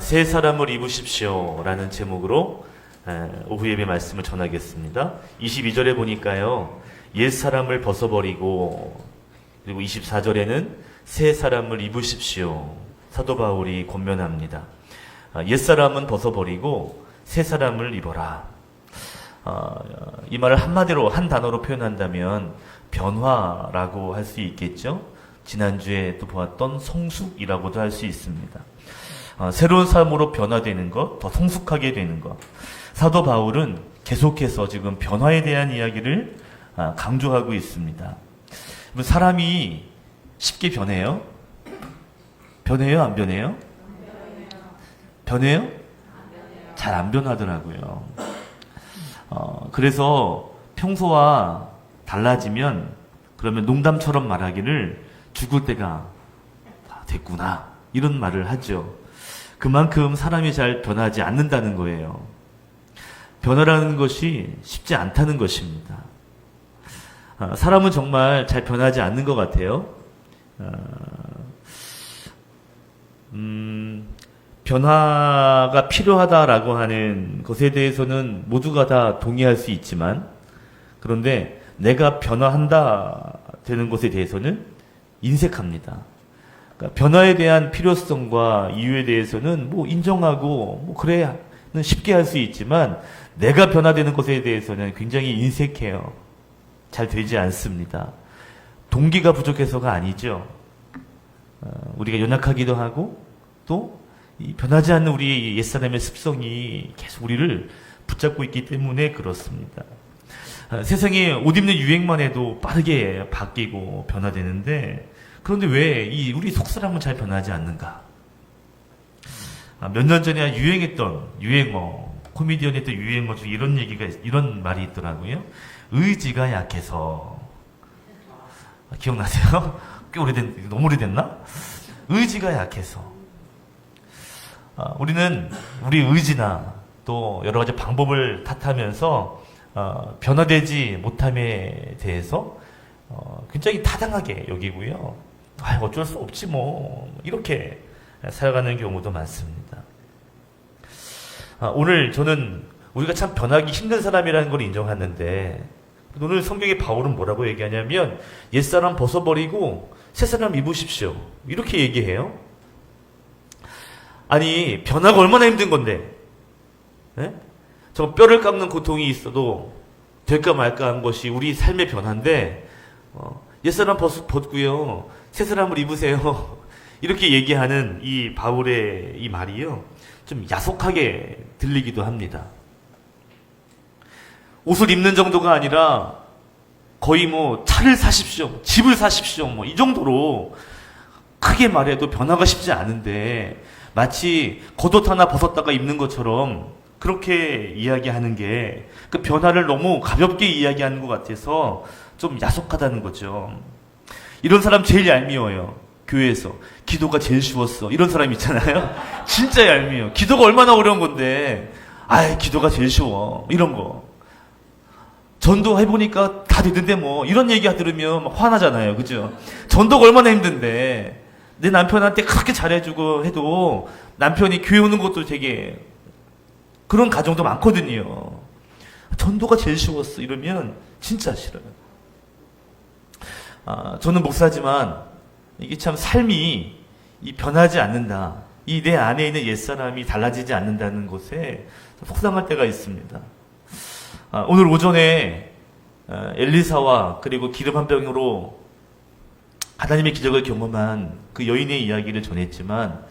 새 사람을 입으십시오 라는 제목으로 오후 예배 말씀을 전하겠습니다. 22절에 보니까요, 옛 사람을 벗어버리고, 그리고 24절에는 새 사람을 입으십시오. 사도 바울이 권면합니다. 옛 사람은 벗어버리고 새 사람을 입어라. 이 말을 한마디로, 한 단어로 표현한다면 변화라고 할 수 있겠죠. 지난주에 또 보았던 성숙이라고도 할 수 있습니다. 새로운 삶으로 변화되는 것, 더 성숙하게 되는 것. 사도 바울은 계속해서 지금 변화에 대한 이야기를 강조하고 있습니다. 사람이 쉽게 변해요? 변해요? 안 변해요? 변해요? 잘 안 변하더라고요. 그래서 평소와 달라지면 그러면 농담처럼 말하기를 죽을 때가 됐구나, 이런 말을 하죠. 그만큼 사람이 잘 변하지 않는다는 거예요. 변화라는 것이 쉽지 않다는 것입니다. 사람은 정말 잘 변하지 않는 것 같아요. 변화가 필요하다라고 하는 것에 대해서는 모두가 다 동의할 수 있지만, 그런데 내가 변화한다 되는 것에 대해서는 인색합니다. 그러니까 변화에 대한 필요성과 이유에 대해서는 인정하고 그래야는 쉽게 할 수 있지만, 내가 변화되는 것에 대해서는 굉장히 인색해요. 잘 되지 않습니다. 동기가 부족해서가 아니죠. 우리가 연약하기도 하고, 또 이 변하지 않는 우리 옛사람의 습성이 계속 우리를 붙잡고 있기 때문에 그렇습니다. 세상에 옷 입는 유행만 해도 빠르게 바뀌고 변화되는데, 그런데 왜 우리 속사람은 잘 변하지 않는가? 몇 년 전에 유행했던 유행어, 코미디언이 했던 유행어 중에 이런 말이 있더라고요. 의지가 약해서. 기억나세요? 꽤 너무 오래됐나? 의지가 약해서. 우리는 우리 의지나 또 여러 가지 방법을 탓하면서 변화되지 못함에 대해서 굉장히 타당하게 여기고요. 어쩔 수 없지 이렇게 살아가는 경우도 많습니다. 오늘 저는 우리가 참 변하기 힘든 사람이라는 걸 인정하는데, 오늘 성경의 바울은 뭐라고 얘기하냐면 옛사람 벗어버리고 새사람 입으십시오, 이렇게 얘기해요. 아니, 변화가 얼마나 힘든 건데, 네? 저 뼈를 깎는 고통이 있어도 될까 말까 한 것이 우리 삶의 변화인데, 옛사람 벗고요, 새사람을 입으세요, 이렇게 얘기하는 이 바울의 이 말이요, 좀 야속하게 들리기도 합니다. 옷을 입는 정도가 아니라 거의 차를 사십시오, 집을 사십시오, 이 정도로 크게 말해도 변화가 쉽지 않은데, 마치 겉옷 하나 벗었다가 입는 것처럼 그렇게 이야기하는 게 그 변화를 너무 가볍게 이야기하는 것 같아서 좀 야속하다는 거죠. 이런 사람 제일 얄미워요. 교회에서 기도가 제일 쉬웠어, 이런 사람 있잖아요. 진짜 얄미워요. 기도가 얼마나 어려운 건데 기도가 제일 쉬워, 이런 거. 전도 해보니까 다 되던데 이런 얘기 들으면 화나잖아요, 그죠? 전도가 얼마나 힘든데 내 남편한테 그렇게 잘해주고 해도 남편이 교회 오는 것도 되게, 그런 가정도 많거든요. 전도가 제일 쉬웠어 이러면 진짜 싫어요. 저는 목사지만 이게 참 삶이 변하지 않는다, 이 내 안에 있는 옛사람이 달라지지 않는다는 것에 속상할 때가 있습니다. 오늘 오전에 엘리사와 그리고 기름 한 병으로 하나님의 기적을 경험한 그 여인의 이야기를 전했지만,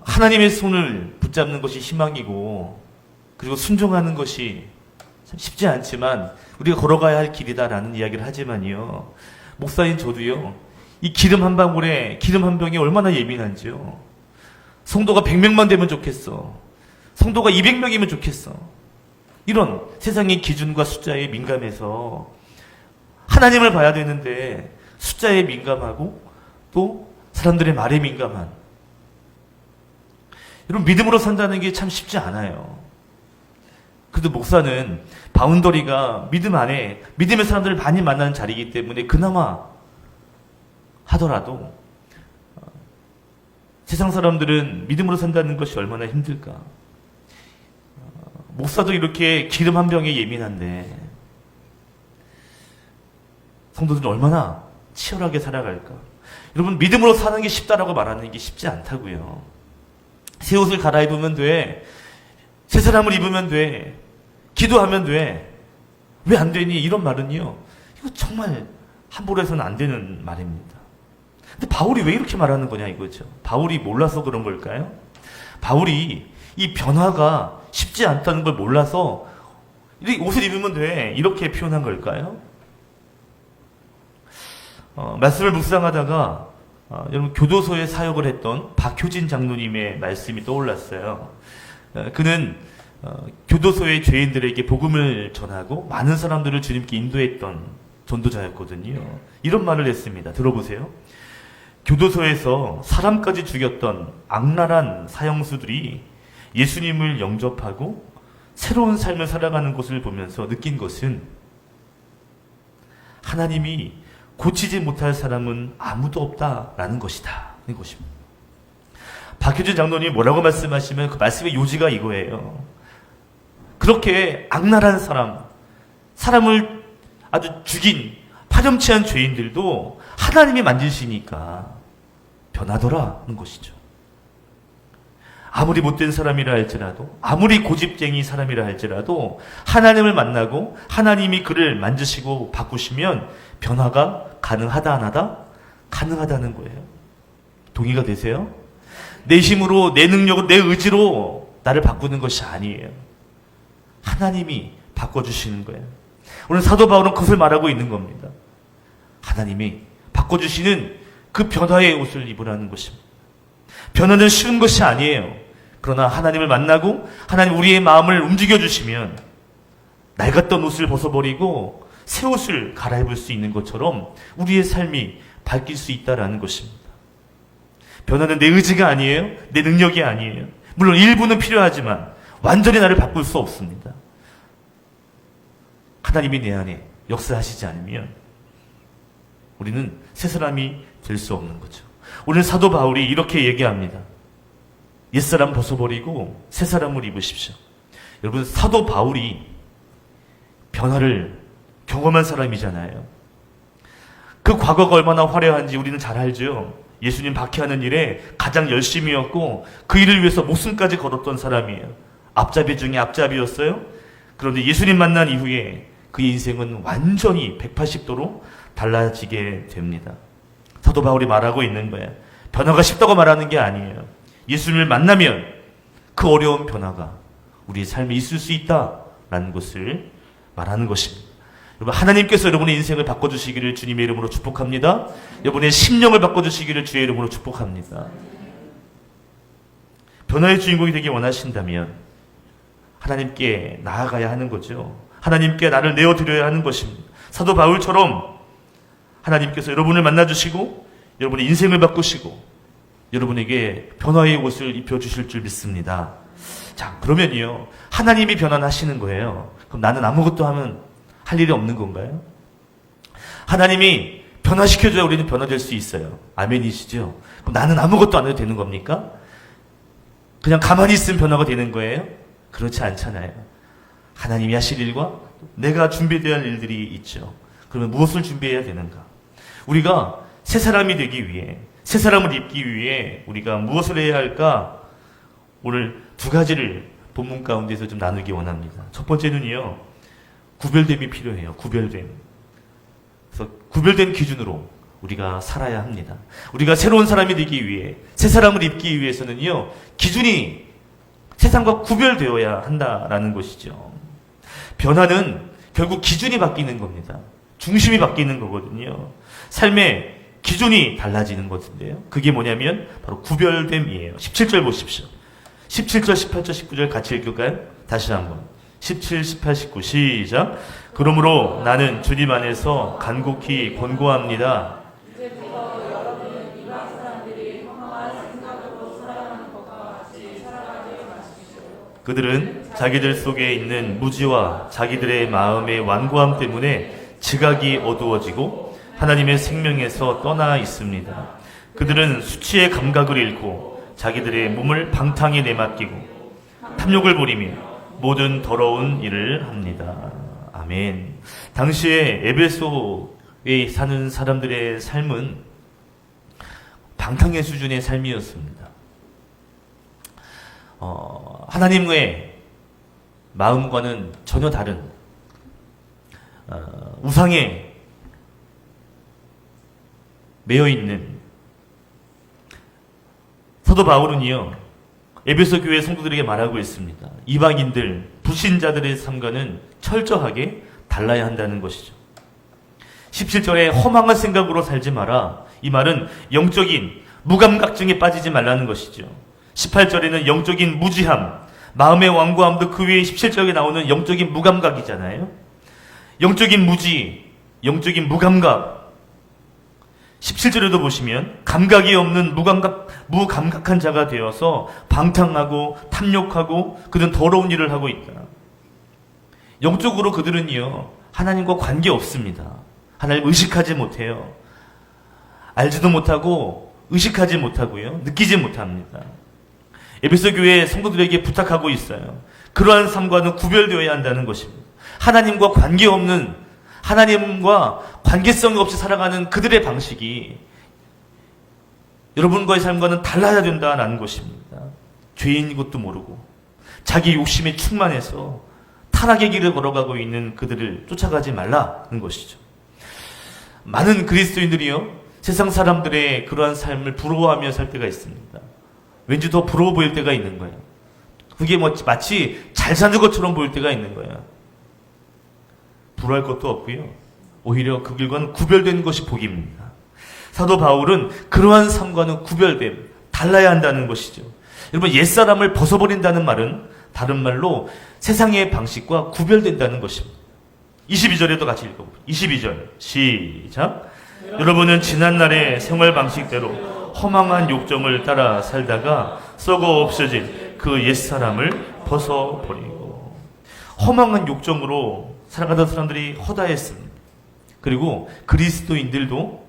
하나님의 손을 붙잡는 것이 희망이고, 그리고 순종하는 것이 참 쉽지 않지만 우리가 걸어가야 할 길이다라는 이야기를 하지만요, 목사인 저도요, 이 기름 한 방울에, 기름 한 병이 얼마나 예민한지요. 성도가 100명만 되면 좋겠어, 성도가 200명이면 좋겠어, 이런 세상의 기준과 숫자에 민감해서 하나님을 봐야 되는데 숫자에 민감하고 또 사람들의 말에 민감한, 여러분, 믿음으로 산다는 게 참 쉽지 않아요. 그래도 목사는 바운더리가 믿음 안에, 믿음의 사람들을 많이 만나는 자리이기 때문에 그나마 하더라도 세상 사람들은 믿음으로 산다는 것이 얼마나 힘들까. 목사도 이렇게 기름 한 병에 예민한데 성도들은 얼마나 치열하게 살아갈까. 여러분, 믿음으로 사는 게 쉽다라고 말하는 게 쉽지 않다고요. 새 옷을 갈아입으면 돼. 새 사람을 입으면 돼. 기도하면 돼. 왜 안 되니? 이런 말은요, 이거 정말 함부로 해서는 안 되는 말입니다. 근데 바울이 왜 이렇게 말하는 거냐 이거죠. 바울이 몰라서 그런 걸까요? 바울이 이 변화가 쉽지 않다는 걸 몰라서 옷을 입으면 돼. 이렇게 표현한 걸까요? 말씀을 묵상하다가 여러분, 교도소에 사역을 했던 박효진 장로님의 말씀이 떠올랐어요. 그는 교도소의 죄인들에게 복음을 전하고 많은 사람들을 주님께 인도했던 전도자였거든요. 이런 말을 했습니다. 들어보세요. 교도소에서 사람까지 죽였던 악랄한 사형수들이 예수님을 영접하고 새로운 삶을 살아가는 것을 보면서 느낀 것은 하나님이 고치지 못할 사람은 아무도 없다라는 것이다. 이 것입니다. 박효진 장로님이 뭐라고 말씀하시면 그 말씀의 요지가 이거예요. 그렇게 악랄한 사람을 아주 죽인 파렴치한 죄인들도 하나님이 만지시니까 변하더라는 것이죠. 아무리 못된 사람이라 할지라도, 아무리 고집쟁이 사람이라 할지라도 하나님을 만나고 하나님이 그를 만지시고 바꾸시면 변화가 가능하다 안 하다? 가능하다는 거예요. 동의가 되세요? 내 힘으로, 내 능력으로, 내 의지로 나를 바꾸는 것이 아니에요. 하나님이 바꿔주시는 거예요. 오늘 사도 바울은 그것을 말하고 있는 겁니다. 하나님이 바꿔주시는 그 변화의 옷을 입으라는 것입니다. 변화는 쉬운 것이 아니에요. 그러나 하나님을 만나고 하나님 우리의 마음을 움직여주시면 낡았던 옷을 벗어버리고 새 옷을 갈아입을 수 있는 것처럼 우리의 삶이 바뀔 수 있다는 것입니다. 변화는 내 의지가 아니에요. 내 능력이 아니에요. 물론 일부는 필요하지만 완전히 나를 바꿀 수 없습니다. 하나님이 내 안에 역사하시지 않으면 우리는 새 사람이 될 수 없는 거죠. 오늘 사도 바울이 이렇게 얘기합니다. 옛사람 벗어버리고 새 사람을 입으십시오. 여러분, 사도 바울이 변화를 경험한 사람이잖아요. 그 과거가 얼마나 화려한지 우리는 잘 알죠. 예수님 박해하는 일에 가장 열심이었고 그 일을 위해서 목숨까지 걸었던 사람이에요. 앞잡이 중에 앞잡이였어요. 그런데 예수님 만난 이후에 그의 인생은 완전히 180도로 달라지게 됩니다. 사도 바울이 말하고 있는 거예요. 변화가 쉽다고 말하는 게 아니에요. 예수님을 만나면 그 어려운 변화가 우리의 삶에 있을 수 있다라는 것을 말하는 것입니다. 여러분, 하나님께서 여러분의 인생을 바꿔주시기를 주님의 이름으로 축복합니다. 여러분의 심령을 바꿔주시기를 주의 이름으로 축복합니다. 변화의 주인공이 되기 원하신다면 하나님께 나아가야 하는 거죠. 하나님께 나를 내어드려야 하는 것입니다. 사도 바울처럼 하나님께서 여러분을 만나주시고 여러분의 인생을 바꾸시고 여러분에게 변화의 옷을 입혀주실 줄 믿습니다. 자, 그러면요, 하나님이 변화하시는 거예요. 그럼 나는 아무것도 할 일이 없는 건가요? 하나님이 변화시켜줘야 우리는 변화될 수 있어요. 아멘이시죠? 그럼 나는 아무것도 안 해도 되는 겁니까? 그냥 가만히 있으면 변화가 되는 거예요? 그렇지 않잖아요. 하나님이 하실 일과 내가 준비되어야 할 일들이 있죠. 그러면 무엇을 준비해야 되는가? 우리가 새 사람이 되기 위해, 새 사람을 입기 위해 우리가 무엇을 해야 할까? 오늘 두 가지를 본문 가운데서 좀 나누기 원합니다. 첫 번째는요, 구별됨이 필요해요. 구별됨. 그래서 구별된 기준으로 우리가 살아야 합니다. 우리가 새로운 사람이 되기 위해, 새 사람을 입기 위해서는요, 기준이 세상과 구별되어야 한다라는 것이죠. 변화는 결국 기준이 바뀌는 겁니다. 중심이 바뀌는 거거든요. 삶의 기준이 달라지는 것인데요. 그게 뭐냐면 바로 구별됨이에요. 17절 보십시오. 17절, 18절, 19절 같이 읽을까요? 다시 한번. 17, 18, 19 시작. 그러므로 나는 주님 안에서 간곡히 권고합니다. 이제부터 여러분은 이방 사람들이 평화와 생각으로 살아가는 것과 같이 살아가지 마십시오. 그들은 자기들 속에 있는 무지와 자기들의 마음의 완고함 때문에 지각이 어두워지고 하나님의 생명에서 떠나 있습니다. 그들은 수치의 감각을 잃고 자기들의 몸을 방탕에 내맡기고 탐욕을 부리며 모든 더러운 일을 합니다. 아멘. 당시에 에베소에 사는 사람들의 삶은 방탕의 수준의 삶이었습니다. 하나님의 마음과는 전혀 다른 우상에 매여 있는 사도 바울은요, 에베소 교회 성도들에게 말하고 있습니다. 이방인들, 불신자들의 삶과는 철저하게 달라야 한다는 것이죠. 17절에 허망한 생각으로 살지 마라. 이 말은 영적인 무감각증에 빠지지 말라는 것이죠. 18절에는 영적인 무지함, 마음의 완고함도 그 위에 17절에 나오는 영적인 무감각이잖아요. 영적인 무지, 영적인 무감각. 17절에도 보시면 감각이 없는 무감각한 자가 되어서 방탕하고 탐욕하고 그들은 더러운 일을 하고 있다. 영적으로 그들은요, 하나님과 관계 없습니다. 하나님 의식하지 못해요. 알지도 못하고 의식하지 못하고요, 느끼지 못합니다. 에베소 교회 성도들에게 부탁하고 있어요. 그러한 삶과는 구별되어야 한다는 것입니다. 하나님과 관계 없는, 하나님과 관계성이 없이 살아가는 그들의 방식이 여러분과의 삶과는 달라야 된다는 것입니다. 죄인인 것도 모르고 자기 욕심에 충만해서 타락의 길을 걸어가고 있는 그들을 쫓아가지 말라는 것이죠. 많은 그리스도인들이요, 세상 사람들의 그러한 삶을 부러워하며 살 때가 있습니다. 왠지 더 부러워 보일 때가 있는 거예요. 그게 마치 잘 사는 것처럼 보일 때가 있는 거예요. 부러워할 것도 없고요, 오히려 그 길과는 구별되는 것이 복입니다. 사도 바울은 그러한 삶과는 구별됨, 달라야 한다는 것이죠. 여러분, 옛사람을 벗어버린다는 말은 다른 말로 세상의 방식과 구별된다는 것입니다. 22절에도 같이 읽어볼게요. 22절 시작. 여러분은 지난날의 생활 방식대로 허망한 욕정을 따라 살다가 썩어 없어진 그 옛사람을 벗어버리고, 허망한 욕정으로 살아가던 사람들이 허다했습니다. 그리고 그리스도인들도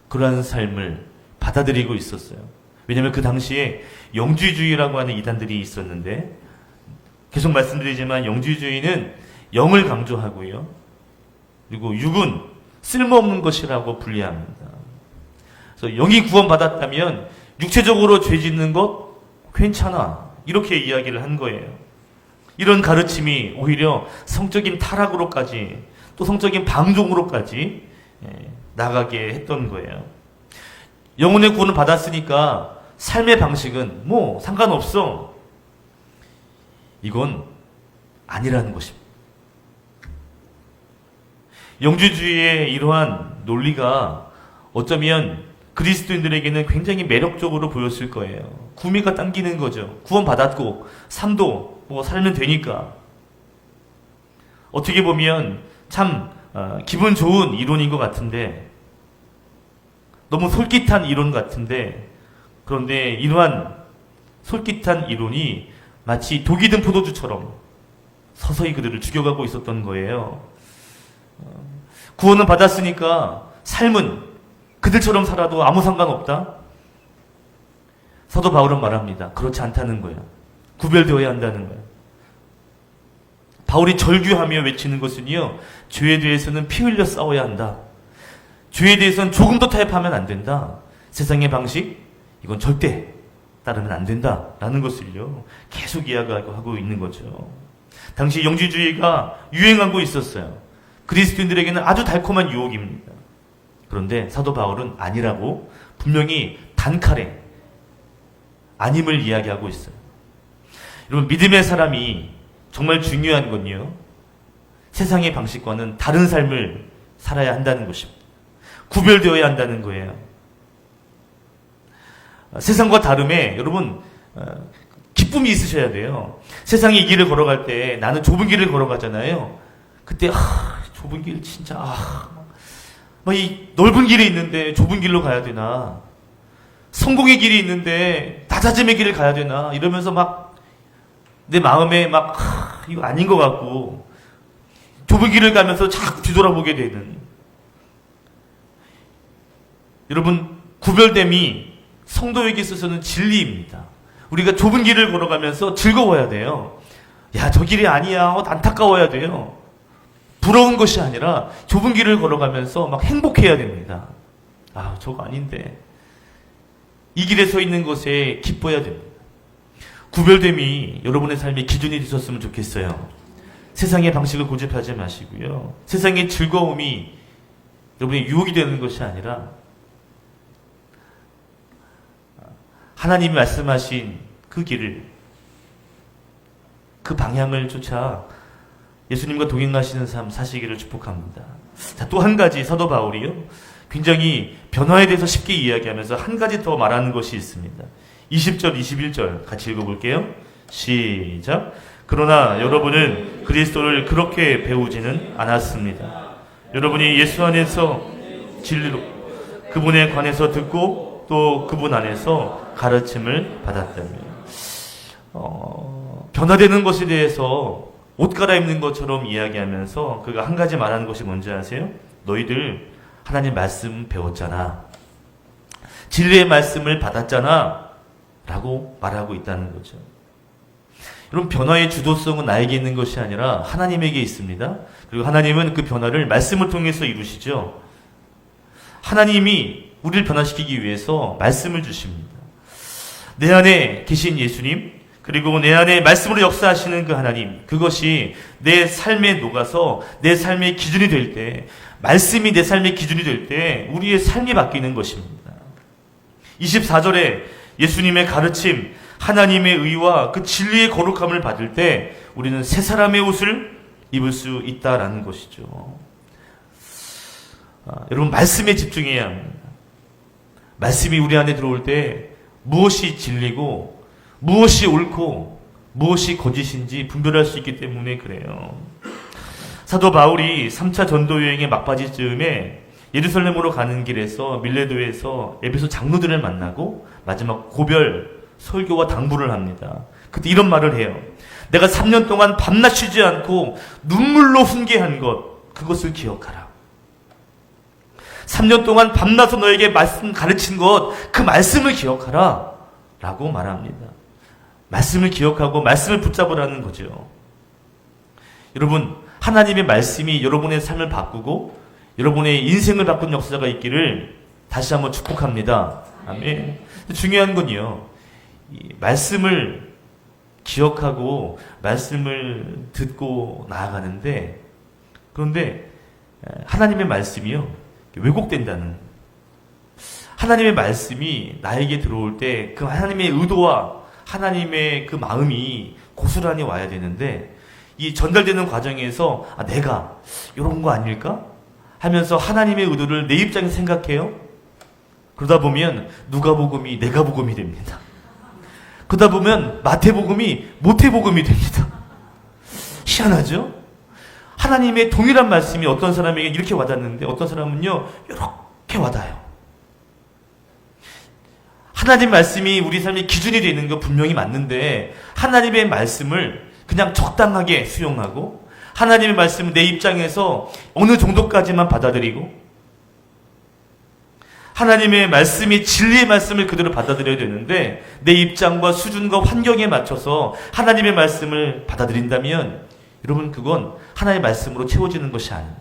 그러한 삶을 받아들이고 있었어요. 왜냐하면 그 당시에 영주주의라고 하는 이단들이 있었는데, 계속 말씀드리지만 영주주의는 영을 강조하고요, 그리고 육은 쓸모없는 것이라고 분리합니다. 그래서 영이 구원받았다면 육체적으로 죄 짓는 것 괜찮아, 이렇게 이야기를 한 거예요. 이런 가르침이 오히려 성적인 타락으로까지, 또 성적인 방종으로까지 나가게 했던 거예요. 영혼의 구원을 받았으니까 삶의 방식은 뭐 상관없어, 이건 아니라는 것입니다. 영주주의의 이러한 논리가 어쩌면 그리스도인들에게는 굉장히 매력적으로 보였을 거예요. 구미가 당기는 거죠. 구원받았고 삶도 뭐 살면 되니까. 어떻게 보면 참 기분 좋은 이론인 것 같은데, 너무 솔깃한 이론 같은데, 그런데 이러한 솔깃한 이론이 마치 독이 든 포도주처럼 서서히 그들을 죽여가고 있었던 거예요. 구원은 받았으니까 삶은 그들처럼 살아도 아무 상관없다? 사도 바울은 말합니다. 그렇지 않다는 거예요. 구별되어야 한다는 거예요. 바울이 절규하며 외치는 것은요, 죄에 대해서는 피 흘려 싸워야 한다. 죄에 대해서는 조금도 타협하면 안 된다. 세상의 방식, 이건 절대 따르면 안 된다. 라는 것을요, 계속 이야기하고 있는 거죠. 당시 영주주의가 유행하고 있었어요. 그리스도인들에게는 아주 달콤한 유혹입니다. 그런데 사도 바울은 아니라고 분명히 단칼에 아님을 이야기하고 있어요. 여러분, 믿음의 사람이 정말 중요한 건요, 세상의 방식과는 다른 삶을 살아야 한다는 것입니다. 구별되어야 한다는 거예요. 세상과 다름에 여러분 기쁨이 있으셔야 돼요. 세상의 길을 걸어갈 때 나는 좁은 길을 걸어가잖아요. 그때 좁은 길 진짜 막 이 넓은 길이 있는데 좁은 길로 가야 되나, 성공의 길이 있는데 낮아짐의 길을 가야 되나, 이러면서 막 내 마음에 막 이거 아닌 것 같고 좁은 길을 가면서 자꾸 뒤돌아보게 되는, 여러분 구별됨이 성도에게 있어서는 진리입니다. 우리가 좁은 길을 걸어가면서 즐거워야 돼요. 야, 저 길이 아니야. 안타까워야 돼요. 부러운 것이 아니라 좁은 길을 걸어가면서 막 행복해야 됩니다. 아, 저거 아닌데. 이 길에 서 있는 것에 기뻐야 됩니다. 구별됨이 여러분의 삶의 기준이 되셨으면 좋겠어요. 세상의 방식을 고집하지 마시고요. 세상의 즐거움이 여러분의 유혹이 되는 것이 아니라 하나님이 말씀하신 그 길을, 그 방향을 쫓아 예수님과 동행하시는 삶 사시기를 축복합니다. 자, 또 한 가지 사도 바울이요, 굉장히 변화에 대해서 쉽게 이야기하면서 한 가지 더 말하는 것이 있습니다. 20절, 21절 같이 읽어볼게요. 시작. 그러나 여러분은 그리스도를 그렇게 배우지는 않았습니다. 여러분이 예수 안에서 진리로 그분에 관해서 듣고 또 그분 안에서 가르침을 받았다면, 변화되는 것에 대해서 옷 갈아입는 것처럼 이야기하면서 그가 한 가지 말하는 것이 뭔지 아세요? 너희들 하나님 말씀 배웠잖아. 진리의 말씀을 받았잖아. 라고 말하고 있다는 거죠. 여러분, 변화의 주도성은 나에게 있는 것이 아니라 하나님에게 있습니다. 그리고 하나님은 그 변화를 말씀을 통해서 이루시죠. 하나님이 우리를 변화시키기 위해서 말씀을 주십니다. 내 안에 계신 예수님, 그리고 내 안에 말씀으로 역사하시는 그 하나님, 그것이 내 삶에 녹아서 내 삶의 기준이 될 때, 말씀이 내 삶의 기준이 될 때 우리의 삶이 바뀌는 것입니다. 24절에 예수님의 가르침, 하나님의 의와 그 진리의 거룩함을 받을 때 우리는 새 사람의 옷을 입을 수 있다라는 것이죠. 여러분, 말씀에 집중해야 합니다. 말씀이 우리 안에 들어올 때 무엇이 진리고 무엇이 옳고 무엇이 거짓인지 분별할 수 있기 때문에 그래요. 사도 바울이 3차 전도 여행의 막바지쯤에 예루살렘으로 가는 길에서 밀레도에서 에베소 장로들을 만나고 마지막 고별 설교와 당부를 합니다. 그때 이런 말을 해요. 내가 3년 동안 밤낮 쉬지 않고 눈물로 훈계한 것, 그것을 기억하라. 3년 동안 밤낮으로 너에게 말씀 가르친 것, 그 말씀을 기억하라 라고 말합니다. 말씀을 기억하고 말씀을 붙잡으라는 거죠. 여러분, 하나님의 말씀이 여러분의 삶을 바꾸고 여러분의 인생을 바꾼 역사가 있기를 다시 한번 축복합니다. 아멘. 중요한 건요, 이 말씀을 기억하고 말씀을 듣고 나아가는데, 그런데 하나님의 말씀이요, 왜곡된다는, 하나님의 말씀이 나에게 들어올 때 그 하나님의 의도와 하나님의 그 마음이 고스란히 와야 되는데, 이 전달되는 과정에서 내가 이런 거 아닐까? 하면서 하나님의 의도를 내 입장에서 생각해요. 그러다 보면 누가복음이 내가복음이 됩니다. 그러다 보면 마태복음이 모태복음이 됩니다. 희한하죠? 하나님의 동일한 말씀이 어떤 사람에게 이렇게 와닿는데 어떤 사람은요, 이렇게 와닿아요. 하나님 말씀이 우리 삶의 기준이 되는 거 분명히 맞는데, 하나님의 말씀을 그냥 적당하게 수용하고 하나님의 말씀을 내 입장에서 어느 정도까지만 받아들이고, 하나님의 말씀이 진리의 말씀을 그대로 받아들여야 되는데 내 입장과 수준과 환경에 맞춰서 하나님의 말씀을 받아들인다면, 여러분, 그건 하나님의 말씀으로 채워지는 것이 아니에요.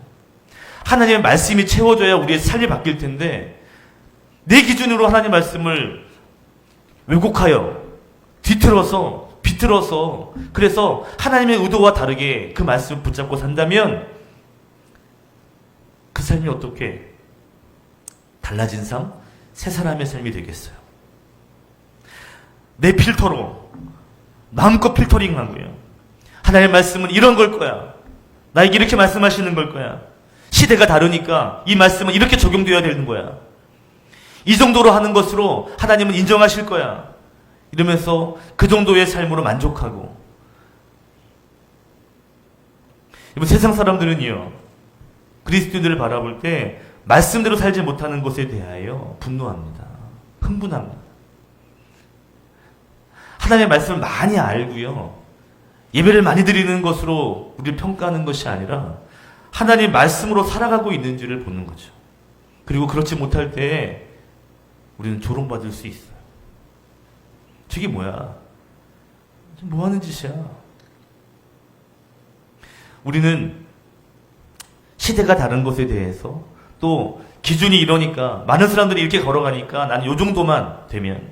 하나님의 말씀이 채워져야 우리의 삶이 바뀔 텐데, 내 기준으로 하나님의 말씀을 왜곡하여 뒤틀어서 비틀어서, 그래서 하나님의 의도와 다르게 그 말씀을 붙잡고 산다면 그 삶이 어떻게 달라진 삶, 새 사람의 삶이 되겠어요. 내 필터로 마음껏 필터링하고요, 하나님의 말씀은 이런 걸 거야, 나에게 이렇게 말씀하시는 걸 거야, 시대가 다르니까 이 말씀은 이렇게 적용되어야 되는 거야, 이 정도로 하는 것으로 하나님은 인정하실 거야, 이러면서 그 정도의 삶으로 만족하고. 여러분, 세상 사람들은요, 그리스도인들을 바라볼 때 말씀대로 살지 못하는 것에 대하여 분노합니다. 흥분합니다. 하나님의 말씀을 많이 알고요, 예배를 많이 드리는 것으로 우리를 평가하는 것이 아니라 하나님의 말씀으로 살아가고 있는지를 보는 거죠. 그리고 그렇지 못할 때 우리는 조롱받을 수 있어요. 저게 뭐야? 뭐 하는 짓이야? 우리는 시대가 다른 것에 대해서 또 기준이 이러니까 많은 사람들이 이렇게 걸어가니까 나는 요 정도만 되면,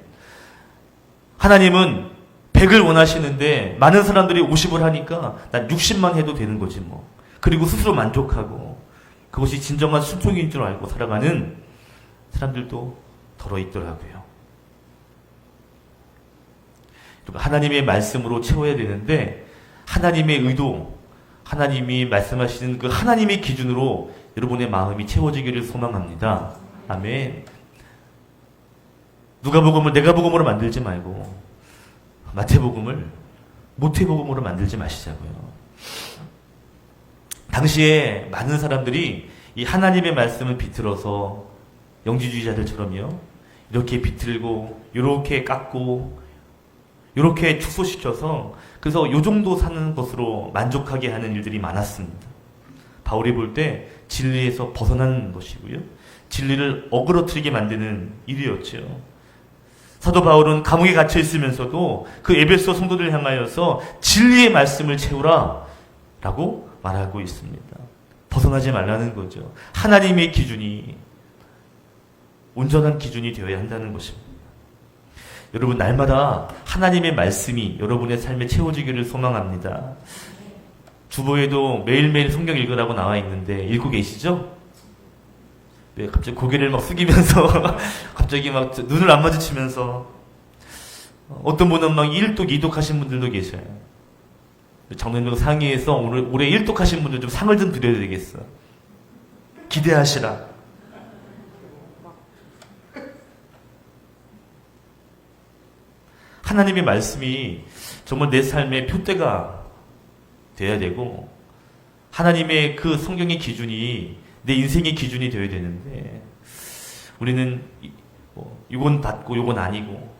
하나님은 100을 원하시는데 많은 사람들이 50을 하니까 난 60만 해도 되는 거지 뭐. 그리고 스스로 만족하고 그것이 진정한 순종인 줄 알고 살아가는 사람들도 덜어 있더라고요. 하나님의 말씀으로 채워야 되는데 하나님의 의도, 하나님이 말씀하시는 그 하나님의 기준으로 여러분의 마음이 채워지기를 소망합니다. 아멘. 누가복음을 내가복음으로 만들지 말고 마태복음을 모태복음으로 만들지 마시자고요. 당시에 많은 사람들이 이 하나님의 말씀을 비틀어서 영지주의자들처럼요, 이렇게 비틀고 이렇게 깎고 이렇게 축소시켜서 그래서 요 정도 사는 것으로 만족하게 하는 일들이 많았습니다. 바울이 볼 때 진리에서 벗어나는 것이고요, 진리를 어그러뜨리게 만드는 일이었죠. 사도 바울은 감옥에 갇혀 있으면서도 그 에베소 성도들을 향하여서 진리의 말씀을 채우라 라고 말하고 있습니다. 벗어나지 말라는 거죠. 하나님의 기준이 온전한 기준이 되어야 한다는 것입니다. 여러분, 날마다 하나님의 말씀이 여러분의 삶에 채워지기를 소망합니다. 주보에도 매일매일 성경 읽으라고 나와 있는데 읽고 계시죠? 왜 갑자기 고개를 막 숙이면서 갑자기 막 눈을 안 마주치면서, 어떤 분은 막 1독, 2독 하신 분들도 계셔요. 장로님들 상의해서 올해 1독 하신 분들 좀 상을 좀 드려야 되겠어. 기대하시라. 하나님의 말씀이 정말 내 삶의 표대가 돼야 되고, 하나님의 그 성경의 기준이 내 인생의 기준이 되어야 되는데, 우리는 이건 받고 이건 아니고,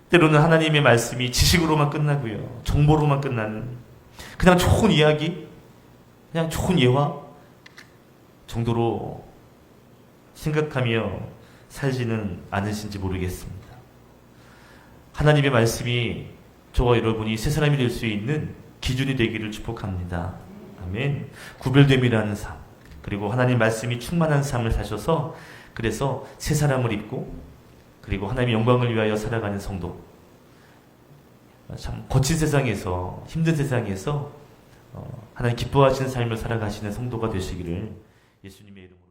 때로는 하나님의 말씀이 지식으로만 끝나고요, 정보로만 끝나는 그냥 좋은 이야기, 그냥 좋은 예화 정도로 생각하며 살지는 않으신지 모르겠습니다. 하나님의 말씀이 저와 여러분이 새 사람이 될 수 있는 기준이 되기를 축복합니다. 아멘. 구별됨이라는 삶, 그리고 하나님 말씀이 충만한 삶을 사셔서 그래서 새 사람을 입고 그리고 하나님의 영광을 위하여 살아가는 성도, 참 거친 세상에서, 힘든 세상에서 하나님 기뻐하시는 삶을 살아가시는 성도가 되시기를 예수님의 이름으로